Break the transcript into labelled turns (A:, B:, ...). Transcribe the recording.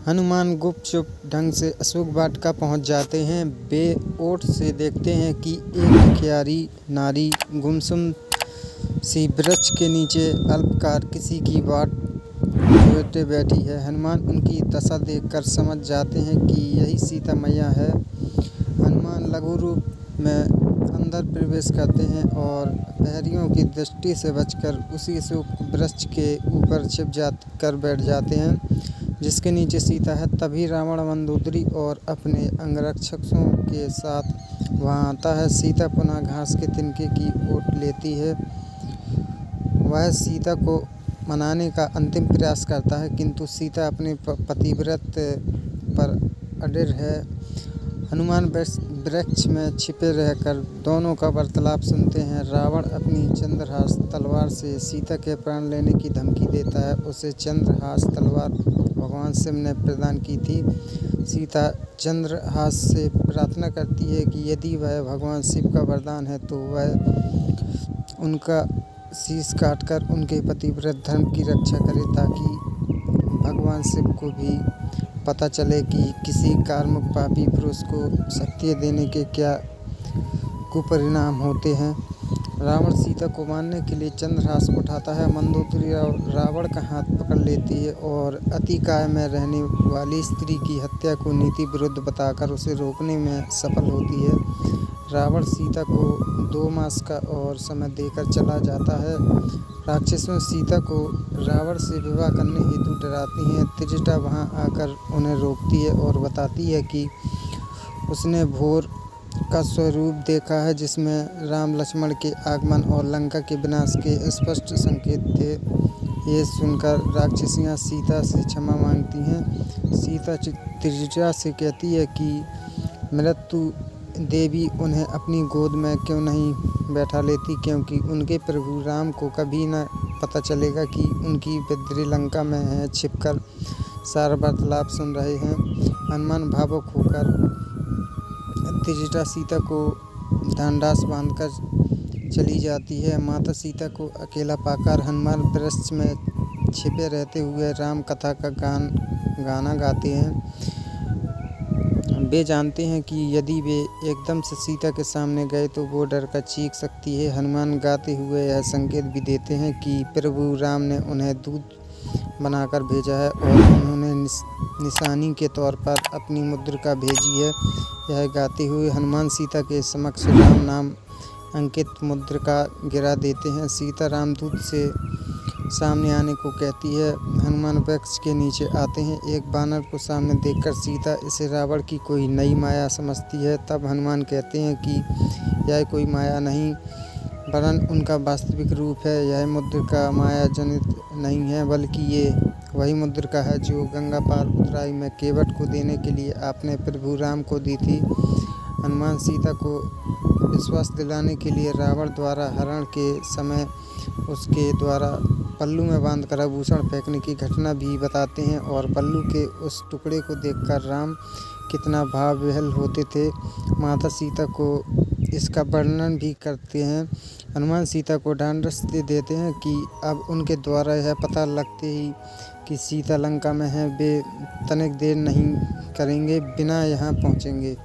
A: हनुमान गुपचुप ढंग से अशोक वाटिका पहुंच जाते हैं। वे ओट से देखते हैं कि एक भिखारी नारी गुमसुम सी वृक्ष के नीचे अल्पकार किसी की बाट जोहते बैठी है। हनुमान उनकी दशा देखकर समझ जाते हैं कि यही सीता मैया है। हनुमान लघु रूप में अंदर प्रवेश करते हैं और प्रहरियों की दृष्टि से बचकर उसी अशोक वृक्ष के ऊपर छिप कर बैठ जाते हैं जिसके नीचे सीता है। तभी रावण मंदोदरी और अपने अंगरक्षकों के साथ वहां आता है। सीता पुनः घास के तिनके की ओट लेती है। वह सीता को मनाने का अंतिम प्रयास करता है किंतु सीता अपने पतिव्रत पर अडिग है। हनुमान वृक्ष में छिपे रहकर दोनों का वार्तालाप सुनते हैं। रावण अपनी चंद्रहास तलवार से सीता के प्राण लेने की धमकी देता है। उसे चंद्रहास तलवार भगवान शिव ने प्रदान की थी। सीता चंद्रहास से प्रार्थना करती है कि यदि वह भगवान शिव का वरदान है तो वह उनका शीश काटकर उनके पतिव्रत धर्म की रक्षा करे, ताकि भगवान शिव को भी पता चले कि किसी कार्मुक पापी पुरुष को शक्ति देने के क्या कुपरिणाम होते हैं। रावण सीता को मारने के लिए चंद्रहास उठाता है। मंदोदरी रावण का हाथ पकड़ लेती है और अतिकाय में रहने वाली स्त्री की हत्या को नीति विरुद्ध बताकर उसे रोकने में सफल होती है। रावण सीता को 2 मास का और समय देकर चला जाता है। राक्षसों सीता को रावण से विवाह करने हेतु डराती हैं। त्रिजटा वहां आकर उन्हें रोकती है और बताती है कि उसने भोर का स्वरूप देखा है जिसमें राम लक्ष्मण के आगमन और लंका के विनाश के स्पष्ट संकेत थे। ये सुनकर राक्षसियां सीता से क्षमा मांगती हैं। सीता त्रिजटा से कहती है कि मृत्यु देवी उन्हें अपनी गोद में क्यों नहीं बैठा लेती, क्योंकि उनके प्रभु राम को कभी न पता चलेगा कि उनकी बिद्री लंका में है छिपकर सारा वार्तालाप सुन रहे हैं। हनुमान भावुक होकर त्रिजटा सीता को ढांढस बांधकर चली जाती है। माता सीता को अकेला पाकर हनुमान वृक्ष में छिपे रहते हुए राम कथा का गाना गाते हैं। वे जानते हैं कि यदि वे एकदम से सीता के सामने गए तो वो डर कर चीख सकती है। हनुमान गाते हुए यह संकेत भी देते हैं कि प्रभु राम ने उन्हें दूत बनाकर भेजा है और उन्होंने निशानी के तौर पर अपनी मुद्रिका भेजी है। यह गाते हुए हनुमान सीता के समक्ष राम नाम अंकित मुद्रिका गिरा देते हैं। सीता रामदूत से सामने आने को कहती है। हनुमान वृक्ष के नीचे आते हैं। एक बानर को सामने देखकर सीता इसे रावण की कोई नई माया समझती है। तब हनुमान कहते हैं कि यह कोई माया नहीं वरन उनका वास्तविक रूप है। यह मुद्रिका माया जनित नहीं है, बल्कि ये वही मुद्रिका है जो गंगा पार उत्तराई में केवट को देने के लिए आपने प्रभु राम को दी थी। हनुमान सीता को विश्वास दिलाने के लिए रावण द्वारा हरण के समय उसके द्वारा पल्लू में बांधकर आभूषण फेंकने की घटना भी बताते हैं और पल्लू के उस टुकड़े को देखकर राम कितना भाव विह्वल होते थे, माता सीता को इसका वर्णन भी करते हैं। हनुमान सीता को ढांढस दे देते हैं कि अब उनके द्वारा यह पता लगते ही कि सीता लंका में है, वे तनिक देर नहीं करेंगे बिना यहाँ पहुँचेंगे।